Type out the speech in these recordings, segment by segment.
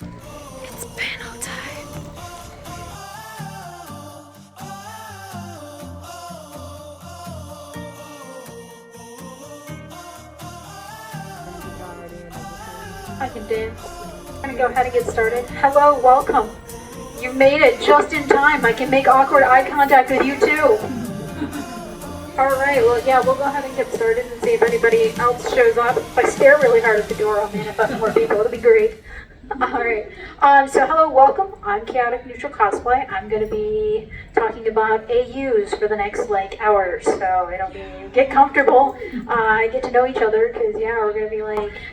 It's panel time. I can dance. I'm gonna go ahead and get started. Hello, welcome. You made it just in time. I can make awkward eye contact with you too. Alright, well yeah, we'll go ahead and get started and see if anybody else shows up. If I stare really hard at the door, I'll manifest more people. It'll be great. Alright, so hello, welcome. I'm Chaotic Neutral Cosplay. I'm going to be talking about AUs for the next hour, so it'll be, get comfortable, get to know each other, because yeah, we're going to be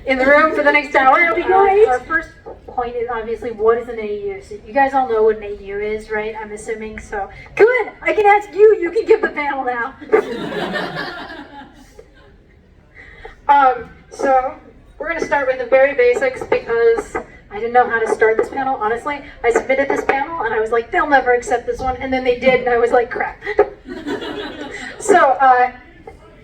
in the room for the next hour. It'll be great. Our first point is obviously, what is an AU? So you guys all know what an AU is, right? I'm assuming, so good. I can ask you. You can give the panel now. So we're going to start with the very basics because I didn't know how to start this panel, honestly. I submitted this panel and I was like, they'll never accept this one, and then they did, and I was like, crap. So,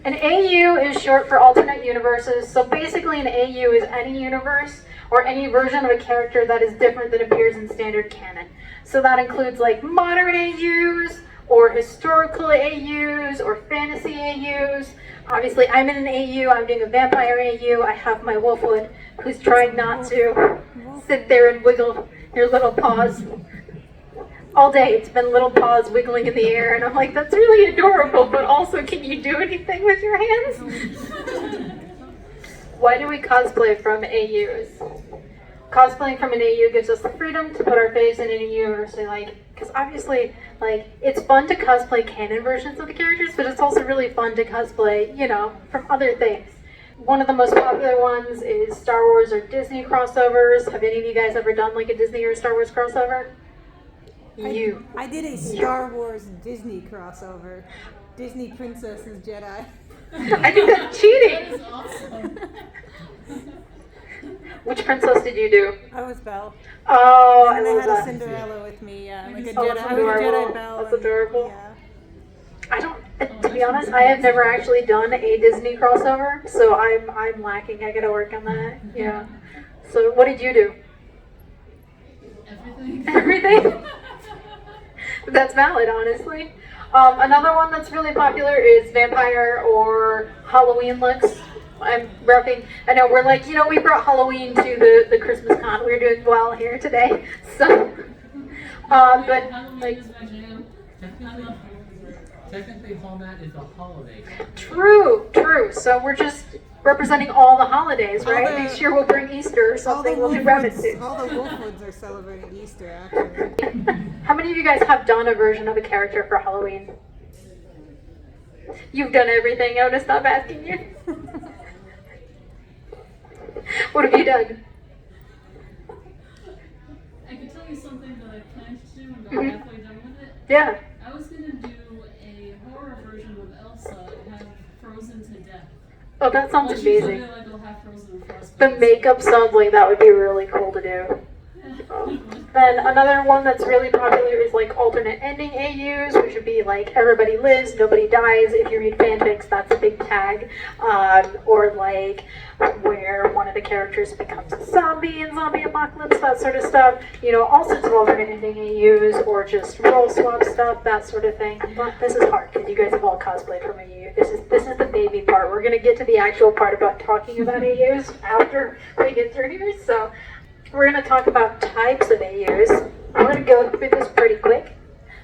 an AU is short for alternate universes. So basically an AU is any universe or any version of a character that is different than appears in standard canon. So that includes modern AUs, or historical AUs, or fantasy AUs. Obviously, I'm in an AU. I'm doing a vampire AU. I have my Wolfwood, who's trying not to sit there and wiggle your little paws. All day, it's been little paws wiggling in the air, and I'm like, that's really adorable, but also, can you do anything with your hands? Why do we cosplay from AUs? Cosplaying from an AU gives us the freedom to put our face in any universe, because obviously, it's fun to cosplay canon versions of the characters, but it's also really fun to cosplay, from other things. One of the most popular ones is Star Wars or Disney crossovers. Have any of you guys ever done a Disney or Star Wars crossover? I did a Star Wars Disney crossover. Disney Princesses Jedi. I think that's cheating. That is awesome. Which princess did you do? I was Belle. Oh, And I then I love had a that. Cinderella with me, like a Oh, Jedi. that's I was a Jedi adorable. Belle. That's adorable. Yeah. I don't. To be honest, I have never actually done a Disney crossover, so I'm lacking. I gotta work on that. Yeah. So what did you do? Everything. Everything. That's valid, honestly. Another one that's really popular is vampire or Halloween looks. I'm repping. I know we're we brought Halloween to the Christmas con. We're doing well here today. So, but Halloween is my jam. Technically, Holmat is a holiday. True. So we're just representing all the holidays, right? All the- Next year we'll bring Easter or something. We'll do rabbit suits. All the Wolfwoods are celebrating Easter, actually. How many of you guys have done a version of a character for Halloween? You've done everything. I'm gonna stop asking you. What have you done? I can tell you something that I planned to do and got Mhm. halfway done with it. Yeah. I was gonna do a horror version of Elsa and have frozen to death. Oh, that sounds She's amazing. literally a half frozen frostbite. The makeup sounds like that would be really cool to do. Then another one that's really popular is alternate ending AUs, which would be everybody lives, nobody dies. If you read fanfics, that's a big tag. Or where one of the characters becomes a zombie in zombie apocalypse, that sort of stuff. All sorts of alternate ending AUs, or just role swap stuff, that sort of thing. But this is hard because you guys have all cosplayed from AU. This is the baby part. We're gonna get to the actual part about talking about AUs after we get through here. So we're going to talk about types of AUs. I'm going to go through this pretty quick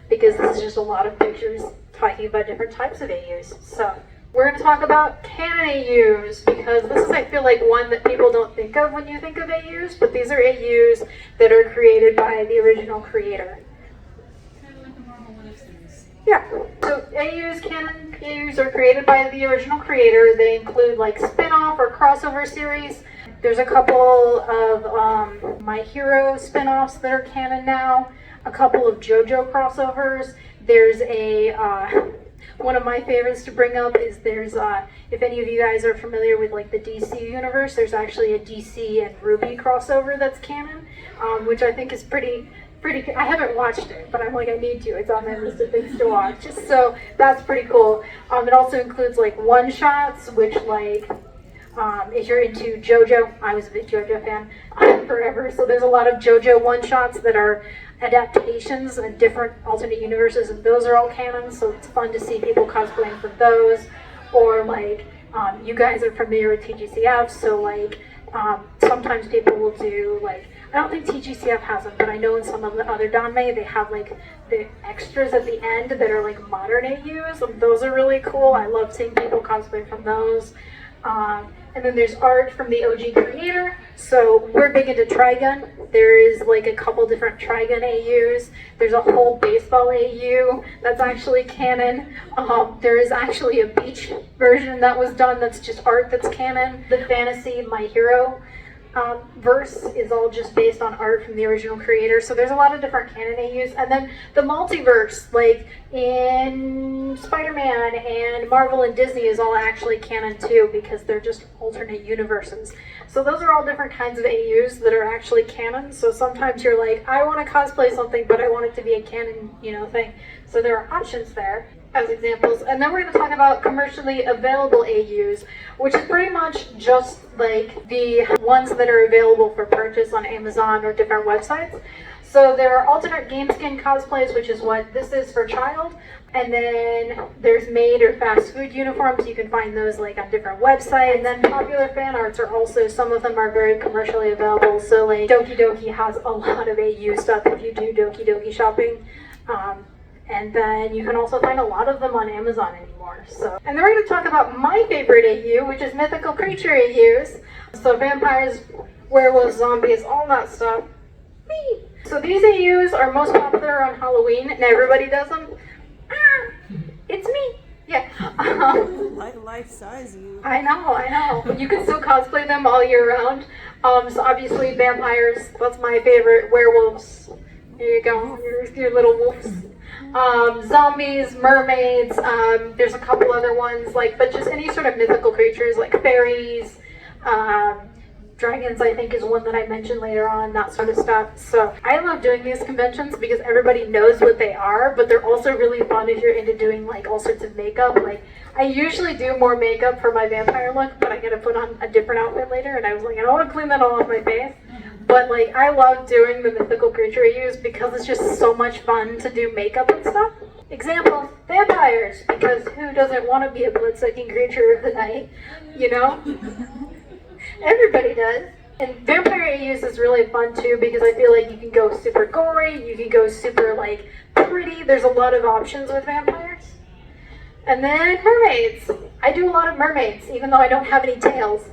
because this is just a lot of pictures talking about different types of AUs. So we're going to talk about canon AUs because this is, I feel one that people don't think of when you think of AUs, but these are AUs that are created by the original creator. Kind of like the Marvel What If series. Yeah. So canon AUs are created by the original creator. They include spin-off or crossover series. There's a couple of My Hero spin-offs that are canon now. A couple of JoJo crossovers. There's one of my favorites to bring up is if any of you guys are familiar with the DC universe, there's actually a DC and Ruby crossover that's canon, which I think is pretty. I haven't watched it, but I'm I need to. It's on my list of things to watch. So that's pretty cool. It also includes one-shots, which If you're into JoJo, I was a big JoJo fan forever, so there's a lot of JoJo one-shots that are adaptations and different alternate universes, and those are all canon, so it's fun to see people cosplaying for those. Or like, you guys are familiar with TGCF, so like, sometimes people will do like, I don't think TGCF has them, but I know in some of the other Danmei they have like the extras at the end that are like modern AUs, and those are really cool. I love seeing people cosplay from those. And then there's art from the OG creator. So we're big into Trigun. There is like a couple different Trigun AUs. There's a whole baseball AU that's actually canon. There is actually a beach version that was done that's just art that's canon. The fantasy My Hero verse is all just based on art from the original creator. So there's a lot of different canon AUs. And then the multiverse, like in Spider-Man and Marvel and Disney, is all actually canon too, because they're just alternate universes. So those are all different kinds of AUs that are actually canon. So sometimes you're like, I want to cosplay something, but I want it to be a canon, thing. So there are options there as examples. And then we're going to talk about commercially available AUs, which is pretty much just like the ones that are available for purchase on Amazon or different websites. So there are alternate game skin cosplays, which is what this is for child. And then there's maid or fast food uniforms. You can find those like on different websites. And then popular fan arts are also, some of them are very commercially available. So like Doki Doki has a lot of AU stuff if you do Doki Doki shopping. And then you can also find a lot of them on Amazon anymore. And then we're going to talk about my favorite AU, which is mythical creature AUs. So vampires, werewolves, zombies, all that stuff. Whee! So these AUs are most popular on Halloween, and everybody does them. It's me. Yeah. Life size you. I know. But you can still cosplay them all year round. So obviously vampires, that's my favorite. Werewolves. There you go. Your little wolves. Zombies, mermaids, there's a couple other ones, but just any sort of mythical creatures like fairies, dragons I think is one that I mentioned later on, that sort of stuff. So I love doing these conventions because everybody knows what they are, but they're also really fun if you're into doing all sorts of makeup. I usually do more makeup for my vampire look, but I gotta put on a different outfit later, and I was like, I don't want to clean that all off my face. But I love doing the mythical creature I use because it's just so much fun to do makeup and stuff. Example, vampires, because who doesn't want to be a blood-sucking creature of the night, Everybody does. And vampire AUs is really fun too because I feel like you can go super gory, you can go super pretty. There's a lot of options with vampires. And then mermaids. I do a lot of mermaids, even though I don't have any tails.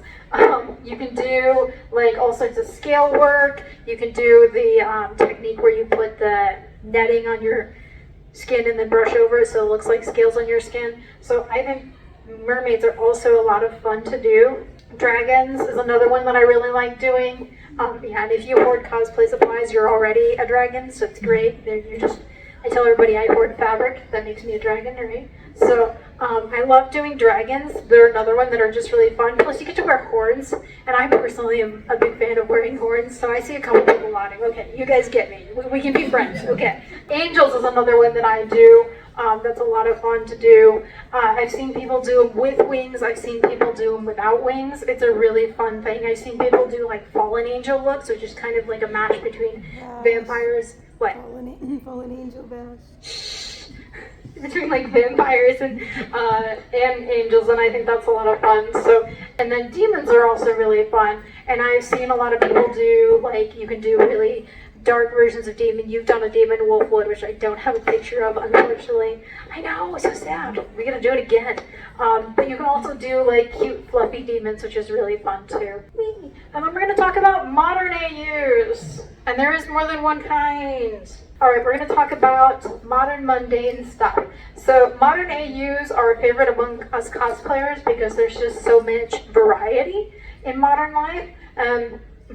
You can do all sorts of scale work. You can do the technique where you put the netting on your skin and then brush over it so it looks like scales on your skin. So I think mermaids are also a lot of fun to do. Dragons is another one that I really like doing. And if you hoard cosplay supplies, you're already a dragon, so it's great. I tell everybody I hoard fabric. That makes me a dragon, right? So I love doing dragons. They're another one that are just really fun. Plus, you get to wear horns, and I personally am a big fan of wearing horns. So I see a couple people nodding. Okay, you guys get me. We can be friends. Okay. Angels is another one that I do. That's a lot of fun to do. I've seen people do them with wings. I've seen people do them without wings. It's a really fun thing. I've seen people do fallen angel looks, which is kind of like a match between vampires. What? Fallen angel bash. Between vampires and angels, and I think that's a lot of fun. And then demons are also really fun. And I've seen a lot of people do you can do really dark versions of demon. You've done a demon Wolfwood, which I don't have a picture of, unfortunately. I know, it's so sad. We're gonna do it again. But you can also do cute fluffy demons, which is really fun too. And then we're gonna talk about modern AUs. And there is more than one kind. Alright, we're going to talk about modern mundane stuff. So modern AUs are a favorite among us cosplayers because there's just so much variety in modern life.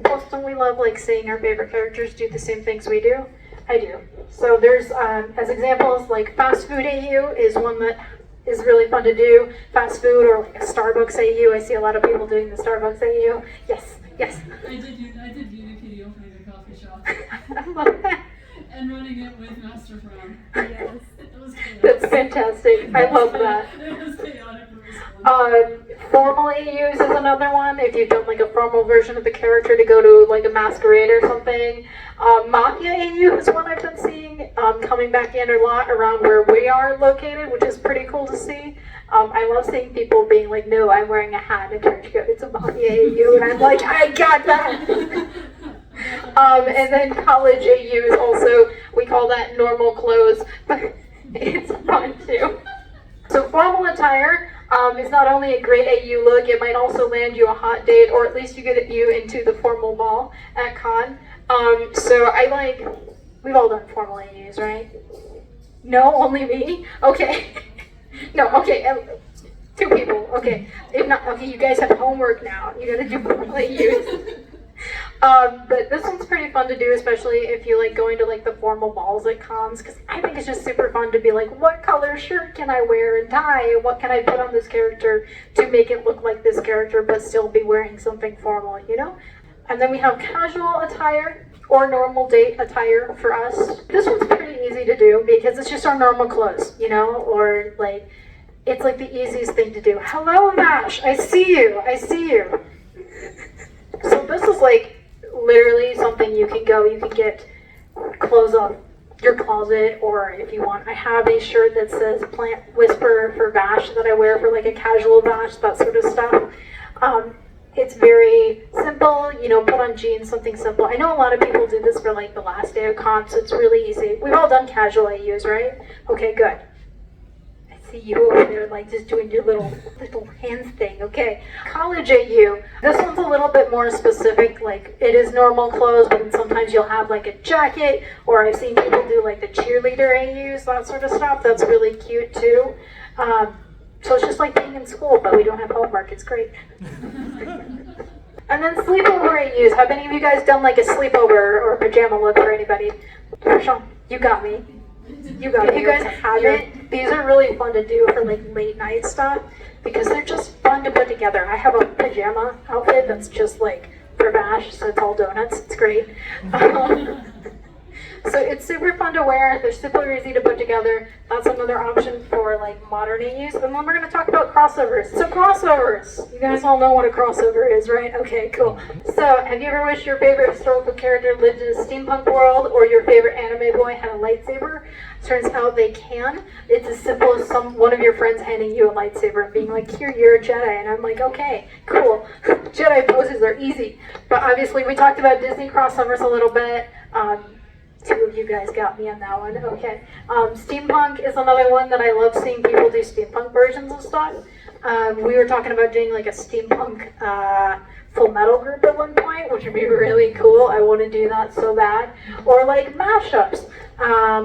Plus, don't we love seeing our favorite characters do the same things we do? I do. So there's, as examples, fast food AU is one that is really fun to do. Fast food or a Starbucks AU. I see a lot of people doing the Starbucks AU. Yes. I did Unikitty opening a coffee shop. I love that. And running it with Master Frown. Yes. It was chaotic. That's fantastic. I love that. It was chaotic, but it was fun. Formal AUs is another one. If you've done like a formal version of the character to go to like a masquerade or something. Mafia AU is one I've been seeing coming back in a lot around where we are located, which is pretty cool to see. I love seeing people being like, no, I'm wearing a hat and a trench coat. It's a Mafia AU. And I'm like, I got that. And then college AU is also, we call that normal clothes, but it's fun too. So formal attire is not only a great AU look, it might also land you a hot date, or at least you get you into the formal ball at con. So we've all done formal AUs, right? No, only me? Okay. No, okay, 2 people, okay. If not, okay, you guys have homework now. You gotta do formal AUs. But this one's pretty fun to do, especially if you like going to like the formal balls at cons, because I think it's just super fun to be like, what color shirt can I wear and tie, and what can I put on this character to make it look like this character but still be wearing something formal, you know? And then we have casual attire or normal date attire for us. This one's pretty easy to do because it's just our normal clothes, you know, or like, it's like the easiest thing to do. Hello, Nash, I see you. So this is like literally something you can get clothes off your closet, or if you want, I have a shirt that says Plant Whisperer for Vash that I wear for like a casual Vash, that sort of stuff. It's very simple, you know, put on jeans, something simple. I know a lot of people do this for like the last day of con, so it's really easy. We've all done casual AUs, right? Okay, good. See you over there like just doing your little hands thing. Okay, college AU. This one's a little bit more specific, like it is normal clothes, but then sometimes you'll have like a jacket, or I've seen people do like the cheerleader AUs, that sort of stuff. That's really cute too. So it's just like being in school, but we don't have homework. It's great. And then sleepover AUs. Have any of you guys done like a sleepover or pajama look for anybody? Sean, you got me. If you guys haven't, these are really fun to do for like late night stuff because they're just fun to put together. I have a pajama outfit that's just like for Bash, so it's all donuts. It's great. So it's super fun to wear. They're super easy to put together. That's another option for like modern AUs. And then we're going to talk about crossovers. So crossovers. You guys all know what a crossover is, right? Okay, cool. So have you ever wished your favorite historical character lived in a steampunk world, or your favorite anime boy had a lightsaber? Turns out they can. It's as simple as one of your friends handing you a lightsaber and being like, here, you're a Jedi. And I'm like, okay, cool. Jedi poses are easy. But obviously we talked about Disney crossovers a little bit. 2 of you guys got me on that one. Okay. Steampunk is another one that I love seeing people do steampunk versions of stuff. We were talking about doing like a steampunk Full Metal group at one point, which would be really cool. I want to do that so bad. Or like mashups.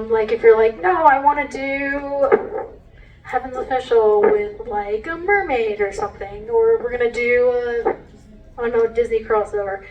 Like if you're like, no, I want to do Heaven's Official with like a mermaid or something. Or we're going to do a Disney crossover.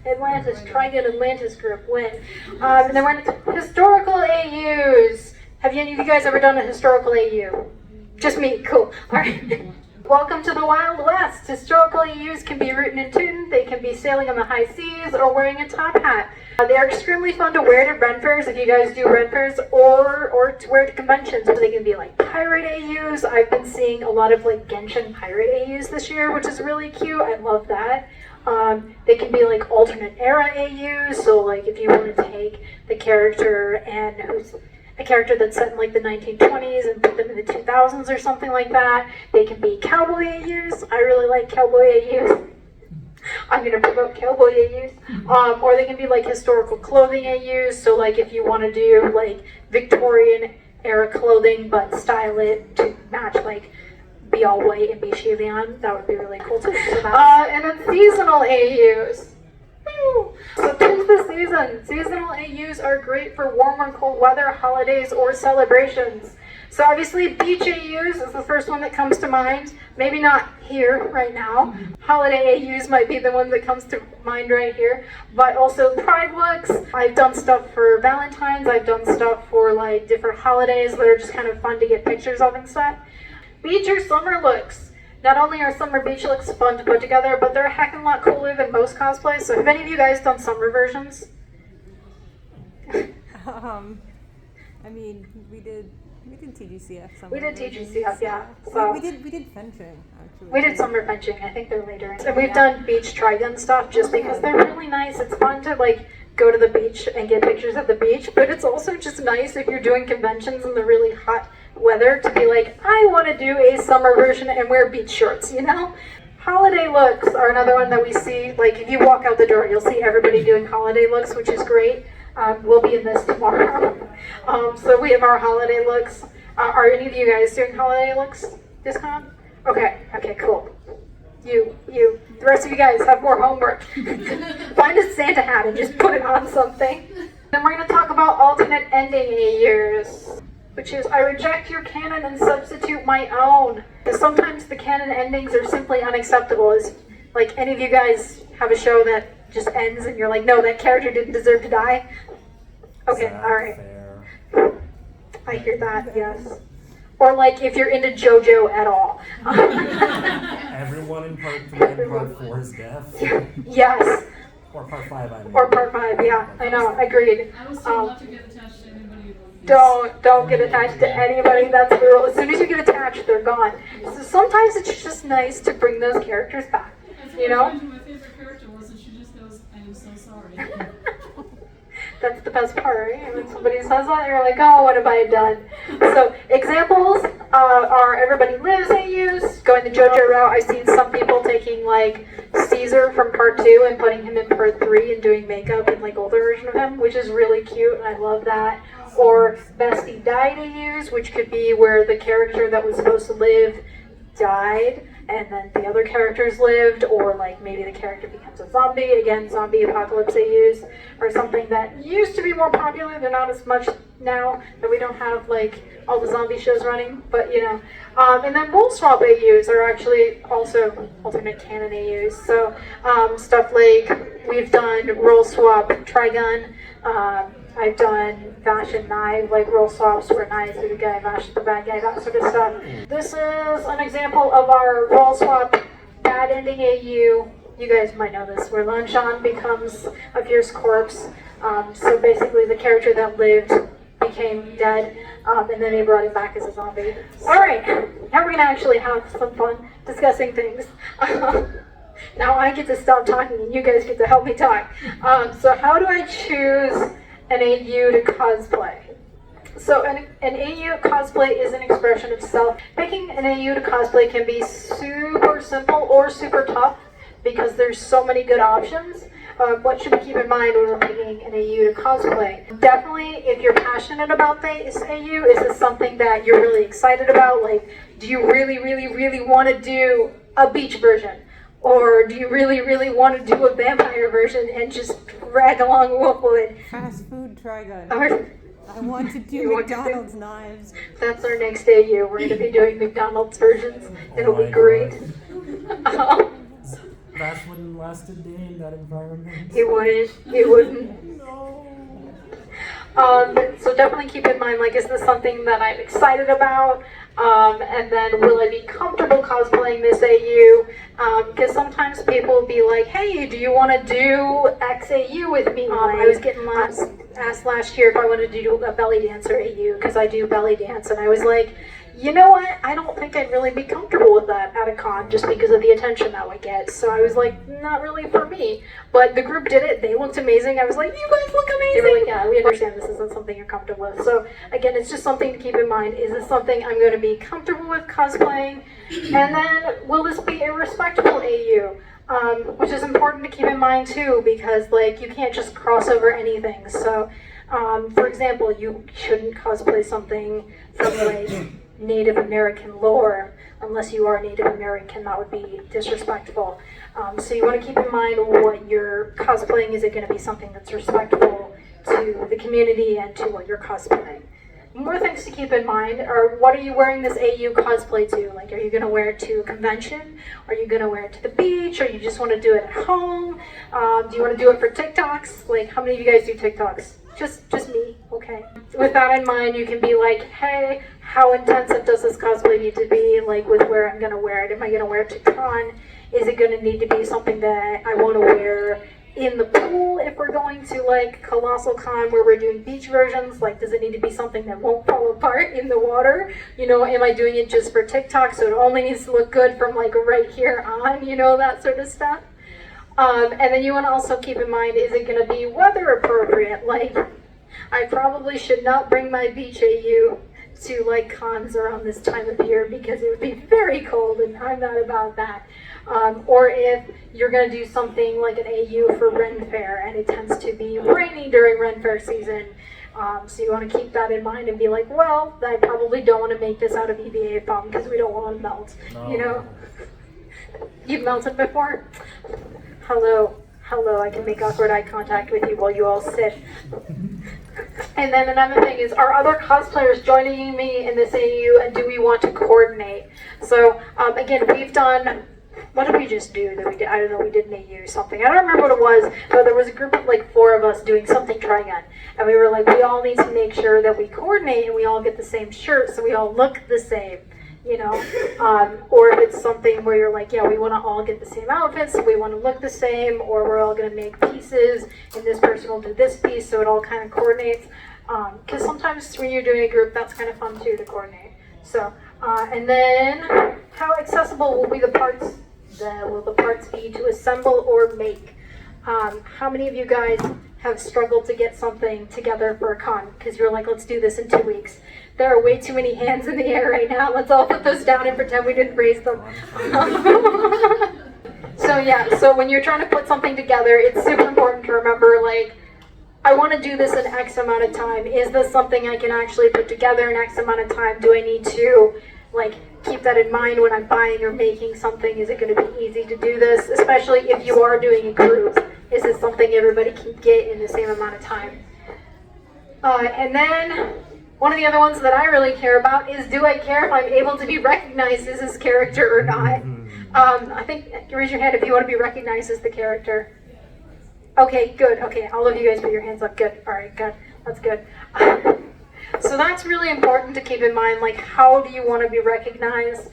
Atlantis, try to get Atlantis group, win. And then we're in historical AUs. Have any of you guys ever done a historical AU? Just me, cool. All right. Welcome to the Wild West. Historical AUs can be rootin' and tootin', they can be sailing on the high seas, or wearing a top hat. They are extremely fun to wear to Ren fairs if you guys do Ren fairs, or to wear to conventions. So they can be like pirate AUs. I've been seeing a lot of like Genshin pirate AUs this year, which is really cute. I love that. They can be like alternate era AUs, so like if you want to take the character and who's a character that's set in like the 1920s and put them in the 2000s or something like that. They can be cowboy AUs. I really like cowboy AUs. I'm going to promote cowboy AUs. Or they can be like historical clothing AUs, so like if you want to do like Victorian era clothing but style it to match like be all white and be Shivian, that would be really cool too. And then seasonal AUs. So tis the season. Seasonal AUs are great for warm or cold weather, holidays, or celebrations. So obviously beach AUs is the first one that comes to mind. Maybe not here right now. Holiday AUs might be the one that comes to mind right here. But also pride looks. I've done stuff for Valentine's. I've done stuff for like different holidays that are just kind of fun to get pictures of and stuff. Beach or summer looks. Not only are summer beach looks fun to put together, but they're a heck of a lot cooler than most cosplays. So have any of you guys done summer versions? I mean, we did We did TGCF. We did TGCF, yeah. We So did fencing actually. we did summer benching. I think they're later. And we've done beach trigun stuff just because they're really nice. It's fun to like go to the beach and get pictures at the beach, but it's also just nice if you're doing conventions in the really hot weather to be like, I want to do a summer version and wear beach shorts, you know? Holiday looks are another one that we see. Like if you walk out the door, you'll see everybody doing holiday looks, which is great. We'll be in this tomorrow. So we have our holiday looks. Are any of you guys doing holiday looks this con? Okay, cool. You. The rest of you guys have more homework. Find a Santa hat and just put it on something. Then we're going to talk about alternate ending AUs, which is I reject your canon and substitute my own. Because sometimes the canon endings are simply unacceptable. Is like any of you guys have a show that just ends and you're like, no, that character didn't deserve to die? Okay, alright. I hear that, yes. Or like if you're into JoJo at all. Everyone in part 3 and part 4 is deaf. Yes. Or part 5, I mean. Or part 5, yeah, I know, agreed. I was told not to get attached to anybody. Don't get attached to anybody, that's the rule. As soon as you get attached, they're gone. So sometimes it's just nice to bring those characters back, you know? My favorite character was, and she just goes, I am so sorry. That's the best part, right? When somebody says that, you're like, oh, what have I done? So examples are Everybody Lives AUs, going the JoJo route. I've seen some people taking like Caesar from part 2 and putting him in part 3 and doing makeup in like older version of him, which is really cute, and I love that. Or Bestie Died AUs, which could be where the character that was supposed to live died, and then the other characters lived, or like maybe the character becomes a zombie. Again, zombie apocalypse AUs are something that used to be more popular. They're not as much now that we don't have like all the zombie shows running, but you know. And then role swap AUs are actually also alternate canon AUs. So stuff like we've done role swap Trigun. I've done Vash and Knive, like role swaps where Knive's the good guy, Vash is the bad guy, that sort of stuff. This is an example of our role swap bad ending AU. You guys might know this, where Lanshan becomes a fierce corpse. So basically the character that lived became dead, and then they brought him back as a zombie. Alright, now we're going to actually have some fun discussing things. Now I get to stop talking and you guys get to help me talk. So how do I choose an AU to cosplay? So an AU cosplay is an expression of self. Picking an AU to cosplay can be super simple or super tough because there's so many good options. What should we keep in mind when we're picking an AU to cosplay? Definitely, if you're passionate about this AU, is this something that you're really excited about? Like, do you really, really, really want to do a beach version? Or do you really, really want to do a vampire version and just drag along Wolfwood? Fast food Trigun. Or, I want to do McDonald's knives. that's our next AU. We're going to be doing McDonald's versions. It'll be great. Vash wouldn't last a day in that environment. It wouldn't. No. So definitely keep in mind, like, is this something that I'm excited about? And then will I be comfortable cosplaying this AU? Because sometimes people will be like, hey, do you want to do X AU with me? I was getting asked last year if I wanted to do a belly dancer AU, because I do belly dance, and I was like, you know what, I don't think I'd really be comfortable with that at a con just because of the attention that would get. So I was like, not really for me. But the group did it, they looked amazing. I was like, you guys look amazing. They were like, yeah, we understand this isn't something you're comfortable with. So again, it's just something to keep in mind. Is this something I'm going to be comfortable with cosplaying? And then, will this be a respectable AU? Which is important to keep in mind too, because like, you can't just cross over anything. So for example, you shouldn't cosplay something from like Native American lore unless you are Native American. That would be disrespectful. So you want to keep in mind what you're cosplaying. Is it going to be something that's respectful to the community and to what you're cosplaying? More things to keep in mind are, what are you wearing this AU cosplay to? Like, are you going to wear it to a convention? Are you going to wear it to the beach? Or you just want to do it at home? Do you want to do it for TikToks? Like, how many of you guys do TikToks? Just me, okay. With that in mind, you can be like, hey, how intensive does this cosplay need to be? Like, with where I'm going to wear it. Am I going to wear it to con? Is it going to need to be something that I want to wear in the pool if we're going to like Colossal Con where we're doing beach versions? Like, does it need to be something that won't fall apart in the water? You know, am I doing it just for TikTok so it only needs to look good from like right here on, you know, that sort of stuff? And then you want to also keep in mind, is it going to be weather appropriate? Like, I probably should not bring my beach AU to like cons around this time of year because it would be very cold and I'm not about that. Or if you're going to do something like an AU for Ren Fair and it tends to be rainy during Ren Fair season, so you want to keep that in mind and be like, well, I probably don't want to make this out of EVA foam because we don't want to melt, you know? You've melted before? Hello, I can make awkward eye contact with you while you all sit. And then another thing is, are other cosplayers joining me in this AU and do we want to coordinate? So again, we've done, what did we just do that we did? I don't know, we did an AU something. I don't remember what it was, but there was a group of like 4 of us doing something Trigun. And we were like, we all need to make sure that we coordinate and we all get the same shirt so we all look the same. You know, or if it's something where you're like, yeah, we want to all get the same outfits, we want to look the same, or we're all going to make pieces, and this person will do this piece, so it all kind of coordinates. Because sometimes when you're doing a group, that's kind of fun too to coordinate. So, and then how accessible will the parts be to assemble or make? How many of you guys have struggled to get something together for a con because you're like, let's do this in 2 weeks? There are way too many hands in the air right now. Let's all put those down and pretend we didn't raise them. So when you're trying to put something together, it's super important to remember, like, I want to do this in X amount of time. Is this something I can actually put together in X amount of time? Do I need to, like, keep that in mind when I'm buying or making something? Is it going to be easy to do this? Especially if you are doing a group. Is it something everybody can get in the same amount of time? And then one of the other ones that I really care about is, do I care if I'm able to be recognized as this character or not? I think, raise your hand if you want to be recognized as the character. Okay, good. Okay, all of you guys put your hands up. Good. All right, good. That's good. So that's really important to keep in mind, like, how do you want to be recognized?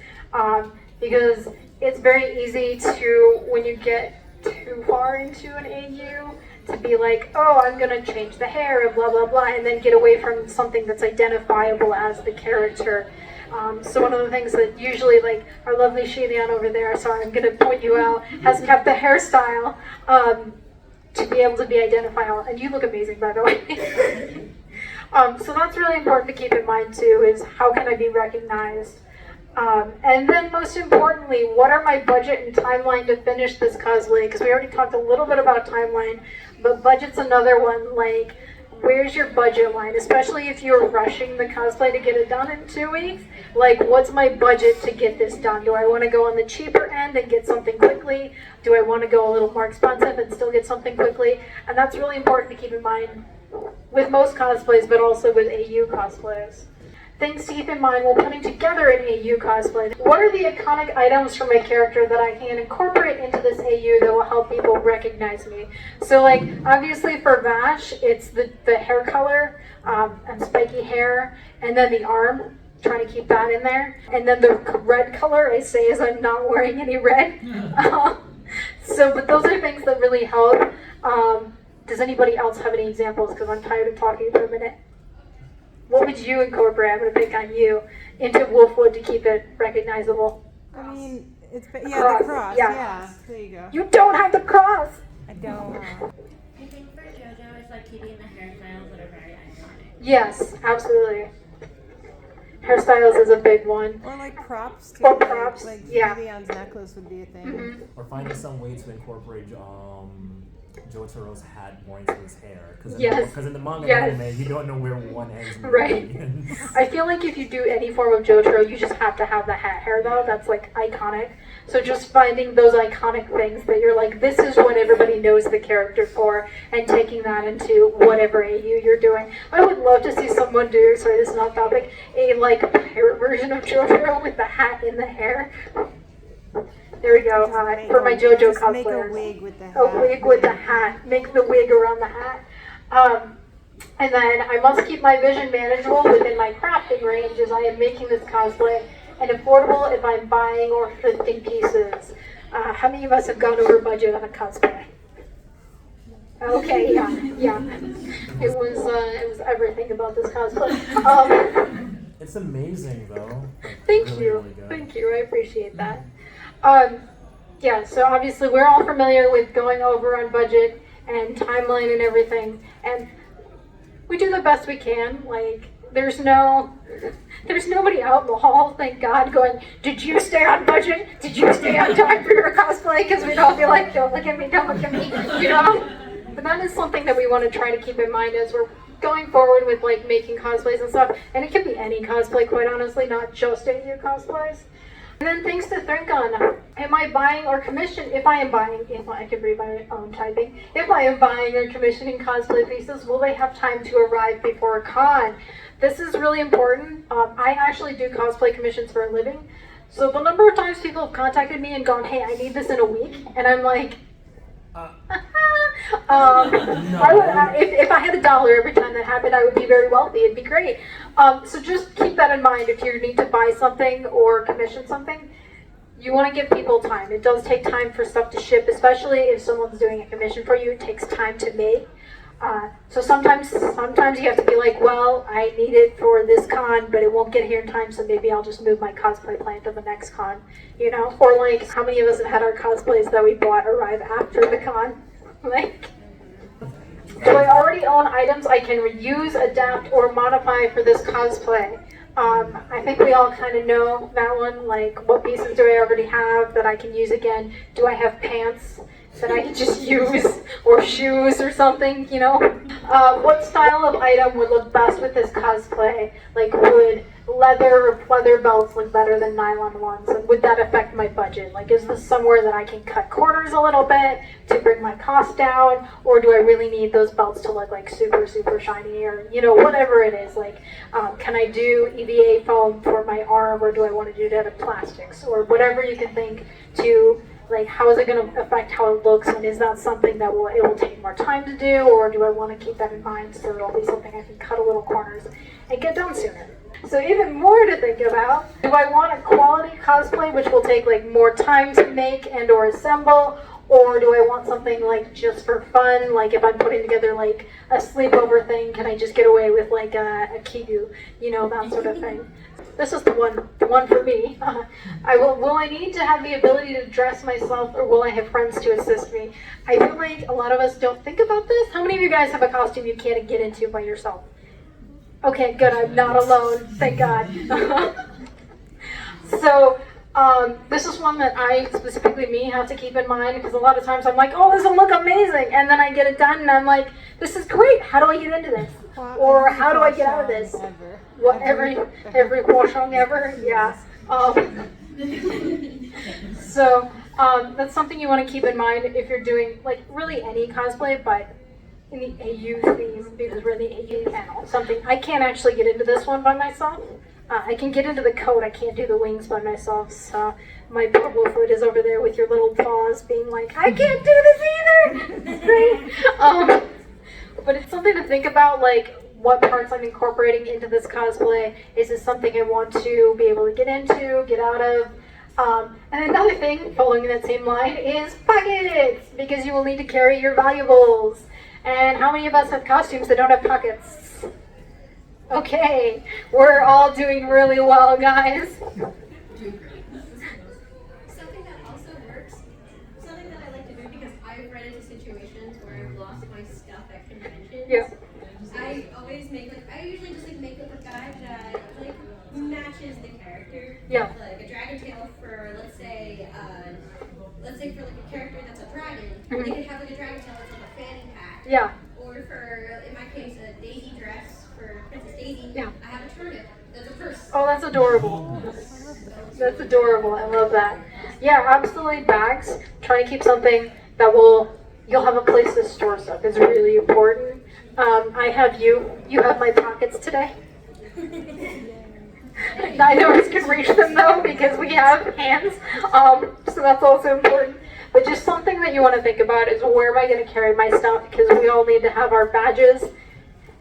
Because it's very easy to, when you get too far into an AU, to be like, oh, I'm going to change the hair and blah, blah, blah, and then get away from something that's identifiable as the character. So one of the things that usually, like, our lovely Shelian over there, sorry, I'm going to point you out, has kept the hairstyle to be able to be identifiable. And you look amazing, by the way. So that's really important to keep in mind, too, is how can I be recognized? And then most importantly, what are my budget and timeline to finish this cosplay? Because we already talked a little bit about timeline, but budget's another one. Like, where's your budget line? Especially if you're rushing the cosplay to get it done in 2 weeks. Like, what's my budget to get this done? Do I want to go on the cheaper end and get something quickly? Do I want to go a little more expensive and still get something quickly? And that's really important to keep in mind with most cosplays, but also with AU cosplays. Things to keep in mind while putting together an AU cosplay. What are the iconic items from my character that I can incorporate into this AU that will help people recognize me? So, like, obviously for Vash, it's the hair color and spiky hair, and then the arm, trying to keep that in there. And then the red color, I say, is I'm not wearing any red. But those are things that really help. Does anybody else have any examples? Because I'm tired of talking for a minute. What would you incorporate? I'm going to pick on you into Wolfwood to keep it recognizable. I mean, the cross. cross. Yeah. Yeah, there you go. You don't have the cross. I don't. I think for JoJo, it's like keeping the hairstyles that are very iconic. Yes, absolutely. Hairstyles is a big one. Or like props too. Or props, Like yeah. Vivian's necklace would be a thing. Mm-hmm. Or finding some way to incorporate Jotaro's hat more into his hair. Because in the manga and anime, you don't know where one ends and right. begins. I feel like if you do any form of Jotaro, you just have to have the hat hair though. That's like iconic. So just finding those iconic things that you're like, this is what everybody knows the character for, and taking that into whatever AU you're doing. I would love to see someone do, sorry this is not topic, a like pirate version of Jotaro with the hat in the hair. There we go, for my JoJo cosplayers. Make a wig with the hat. A wig with the hat. Make the wig around the hat. And then I must keep my vision manageable within my crafting range as I am making this cosplay, and affordable if I'm buying or thrifting pieces. How many of us have gone over budget on a cosplay? Okay, yeah. It was everything about this cosplay. It's amazing though. Like, Thank really, you. really good. Thank you. I appreciate that. Yeah, so obviously we're all familiar with going over on budget and timeline and everything. And we do the best we can. Like, there's nobody out in the hall, thank God, going, did you stay on budget? Did you stay on time for your cosplay? Because we'd all be like, don't look at me, don't look at me, you know? But that is something that we want to try to keep in mind as we're going forward with like making cosplays and stuff. And it can be any cosplay, quite honestly, not just AU cosplays. And then things to think on. Am I buying or commission? If I can read my own typing. If I am buying or commissioning cosplay pieces, will they have time to arrive before a con? This is really important. I actually do cosplay commissions for a living. So the number of times people have contacted me and gone, hey, I need this in a week. And I'm like, if I had $1 every time that happened, I would be very wealthy. It'd be great. So just keep that in mind if you need to buy something or commission something. You want to give people time. It does take time for stuff to ship, especially if someone's doing a commission for you. It takes time to make. So sometimes you have to be like, well, I need it for this con, but it won't get here in time, so maybe I'll just move my cosplay plan to the next con, you know? Or like, how many of us have had our cosplays that we bought arrive after the con? Like, do I already own items I can reuse, adapt, or modify for this cosplay? I think we all kind of know that one, like, what pieces do I already have that I can use again? Do I have pants that I can just use, or shoes or something, you know? What style of item would look best with this cosplay? Like, would leather belts look better than nylon ones? And would that affect my budget? Like, is this somewhere that I can cut corners a little bit to bring my cost down? Or do I really need those belts to look like super, super shiny, or, you know, whatever it is? Like, can I do EVA foam for my arm, or do I want to do it out of plastics? Or whatever you can think to, like, how is it going to affect how it looks, and is that something that it will take more time to do, or do I want to keep that in mind so it'll be something I can cut a little corners and get done sooner? So even more to think about, do I want a quality cosplay which will take like more time to make and or assemble, or do I want something like just for fun, like if I'm putting together like a sleepover thing, can I just get away with like a kigu, you know, that sort of thing. This is the one for me. Will I need to have the ability to dress myself, or will I have friends to assist me? I feel like a lot of us don't think about this. How many of you guys have a costume you can't get into by yourself? Okay, good, I'm not alone, thank God. So, this is one that I, specifically me, have to keep in mind, because a lot of times I'm like, oh, this will look amazing, and then I get it done, and I'm like, this is great, how do I get into this? Or how do I get out of this? What, every Pochong ever? Yeah. So, that's something you want to keep in mind if you're doing, like, really any cosplay, but in the AU theme, because we're in the AU panel. Something, I can't actually get into this one by myself. I can get into the coat, I can't do the wings by myself, so my poor Wolfwood is over there with your little paws being like, I can't do this either! It's great. But it's something to think about, like, what parts I'm incorporating into this cosplay. Is this something I want to be able to get into, get out of? And another thing, following that same line, is pockets! Because you will need to carry your valuables. And how many of us have costumes that don't have pockets? Okay, we're all doing really well, guys. Something that also works, something that I like to do because I've run into situations where I've lost my stuff at conventions. Yeah. I always make I usually just make up a guide that matches the character. Yeah. Like a dragon tail for let's say for a character that's a dragon, Mm-hmm. they could have a dragon tail that's a fanny pack. Yeah. Or for in my case a daisy dress for Princess Daisy. Yeah. I have a turnip. That's a purse. Oh, that's adorable. That's adorable. I love that. Yeah, absolutely. Bags. Try to keep something that you'll have a place to store stuff. Is really important. I have you. You have my pockets today. Neither of us can reach them though because we have hands. So that's also important. But just something that you want to think about is, where am I going to carry my stuff? Because we all need to have our badges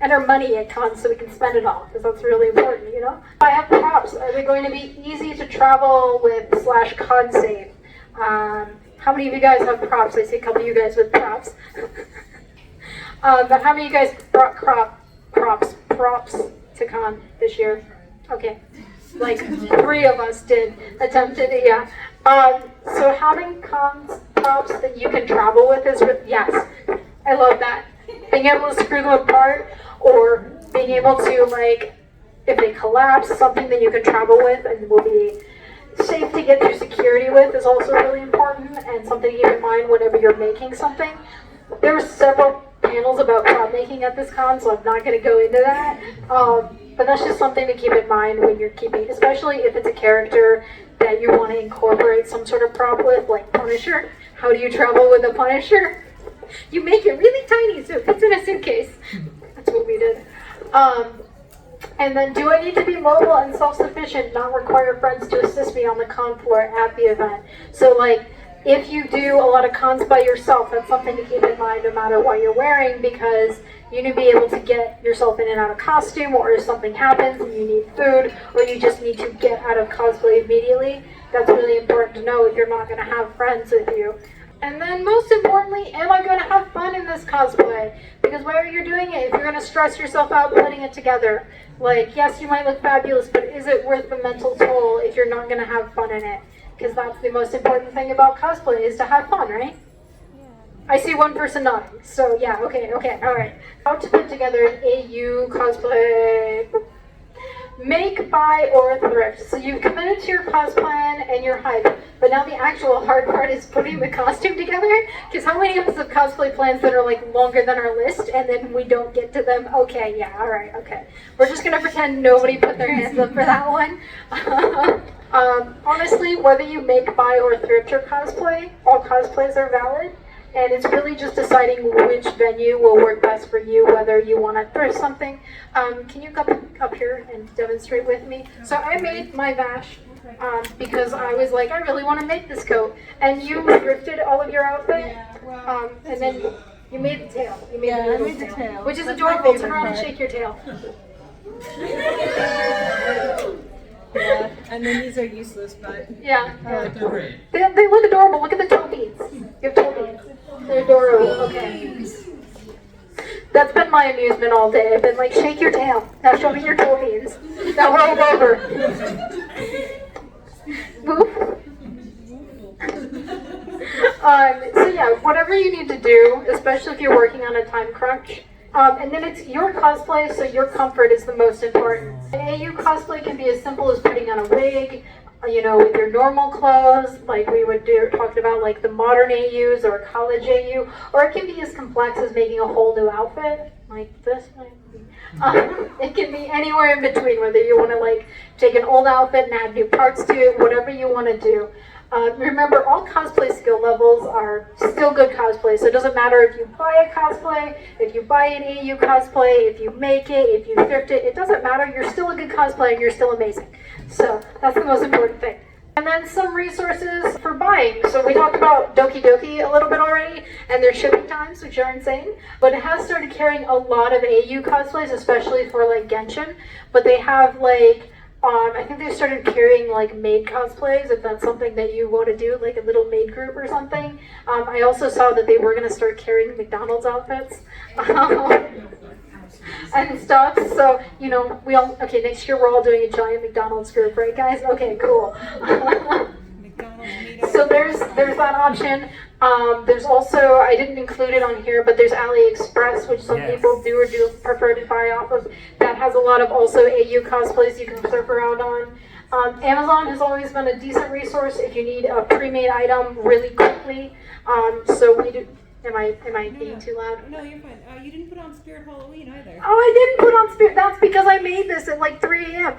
and our money at cons so we can spend it all, because that's really important, you know? I have props. Are they going to be easy to travel with / con safe? How many of you guys have props? I see a couple of you guys with props. But how many of you guys brought props to con this year? Okay. Like 3 of us did attempted it, yeah. So having props that you can travel with is, yes, I love that. Being able to screw them apart, or being able to, like, if they collapse, something that you can travel with and will be safe to get through security with is also really important, and something to keep in mind whenever you're making something. There's several panels about prop making at this con, so I'm not going to go into that. But that's just something to keep in mind when you're keeping, especially if it's a character that you want to incorporate some sort of prop with, like Punisher. How do you travel with a Punisher? You make it really tiny so it fits in a suitcase. That's what we did. And then, do I need to be mobile and self-sufficient, not require friends to assist me on the con floor at the event? So, like, if you do a lot of cons by yourself, that's something to keep in mind no matter what you're wearing, because you need to be able to get yourself in and out of costume, or if something happens and you need food, or you just need to get out of cosplay immediately. That's really important to know if you're not going to have friends with you. And then most importantly, am I going to have fun in this cosplay? Because why are you doing it if you're going to stress yourself out putting it together? Like, yes, you might look fabulous, but is it worth the mental toll if you're not going to have fun in it? Because that's the most important thing about cosplay, is to have fun, right? Yeah. I see one person nodding, so yeah, okay, alright. How to put together an AU cosplay. Make, buy, or thrift. So you've committed to your cos plan and your hype, but now the actual hard part is putting the costume together. Because how many of us have cosplay plans that are like longer than our list, and then we don't get to them? Okay, yeah, alright, okay. We're just gonna pretend nobody put their hands up for that one. Honestly, whether you make, buy, or thrift your cosplay, all cosplays are valid. And it's really just deciding which venue will work best for you, whether you want to thrift something. Can you come up here and demonstrate with me? So I made my Vash because I was like, I really want to make this coat. And you thrifted all of your outfit? And then you made the tail. You made the tail. Which is adorable. Turn around and shake your tail. Yeah, and then these are useless, but yeah. They're great. They look adorable. Look at the toe beads. You have toe beads. They're adorable. Okay. That's been my amusement all day. I've been like, shake your tail. Now show me your toe beads. Now roll over. Woof. So yeah, whatever you need to do, especially if you're working on a time crunch. And then it's your cosplay, so your comfort is the most important. An AU cosplay can be as simple as putting on a wig, you know, with your normal clothes, like we would do, talking about like the modern AUs or a college AU, or it can be as complex as making a whole new outfit, like this might be. It can be anywhere in between, whether you want to like take an old outfit and add new parts to it, whatever you want to do. Remember, all cosplay skill levels are still good cosplay, so it doesn't matter if you buy a cosplay, if you buy an AU cosplay, if you make it, if you thrift it, it doesn't matter, you're still a good cosplayer and you're still amazing. So that's the most important thing. And then some resources for buying. So we talked about Doki Doki a little bit already, and their shipping times, which are insane, but it has started carrying a lot of AU cosplays, especially for like Genshin, but they have like I think they started carrying like maid cosplays, if that's something that you want to do, like a little maid group or something. I also saw that they were going to start carrying McDonald's outfits and stuff. So, you know, okay, next year we're all doing a giant McDonald's group, right guys? Okay, cool. So there's that option. There's also, I didn't include it on here, but there's AliExpress, which some people do prefer to buy off of. That has a lot of also AU cosplays you can surf around on. Amazon has always been a decent resource if you need a pre-made item really quickly. So we do. Am I being too loud? No, you're fine. You didn't put on Spirit Halloween either. Oh, I didn't put on Spirit. That's because I made this at like 3 a.m.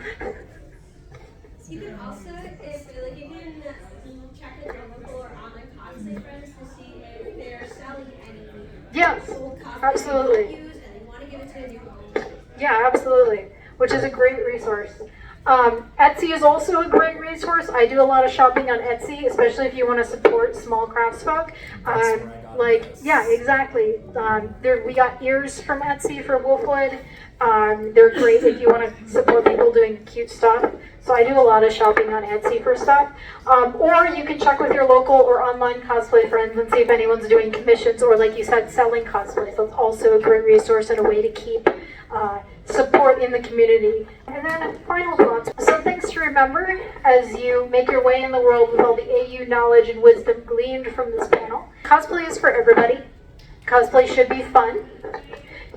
You can also, if you can check with your local or online cosplay friends to see if they're selling any old cosplay absolutely. they don't use and they want to give it to a new home. Yeah, absolutely. Which is a great resource. Etsy is also a great resource. I do a lot of shopping on Etsy, especially if you want to support small crafts folk. like, yeah, exactly. We got ears from Etsy for Wolfwood. They're great if you want to support people doing cute stuff. So I do a lot of shopping on Etsy for stuff. Or you can check with your local or online cosplay friends and see if anyone's doing commissions or, like you said, selling cosplays. That's also a great resource and a way to keep support in the community. And then final thoughts. Some things to remember as you make your way in the world with all the AU knowledge and wisdom gleaned from this panel. Cosplay is for everybody. Cosplay should be fun.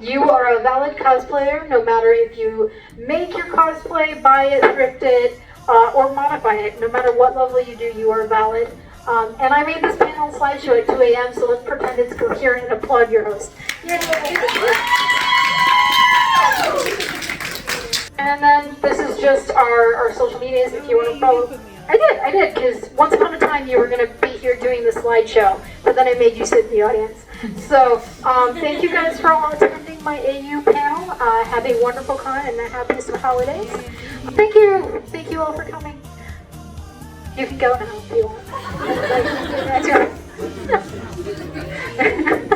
You are a valid cosplayer, no matter if you make your cosplay, buy it, thrift it, or modify it. No matter what level you do, you are valid. And I made this panel slideshow at 2 a.m., so let's pretend it's coherent and applaud your host. Yay! And then this is just our social medias if you want to follow. I did, because once upon a time you were going to be here doing the slideshow, but then I made you sit in the audience. So, thank you guys for all attending my AU panel. Have a wonderful con and the happiest of holidays. Thank you all for coming. You can go now if you want. That's right.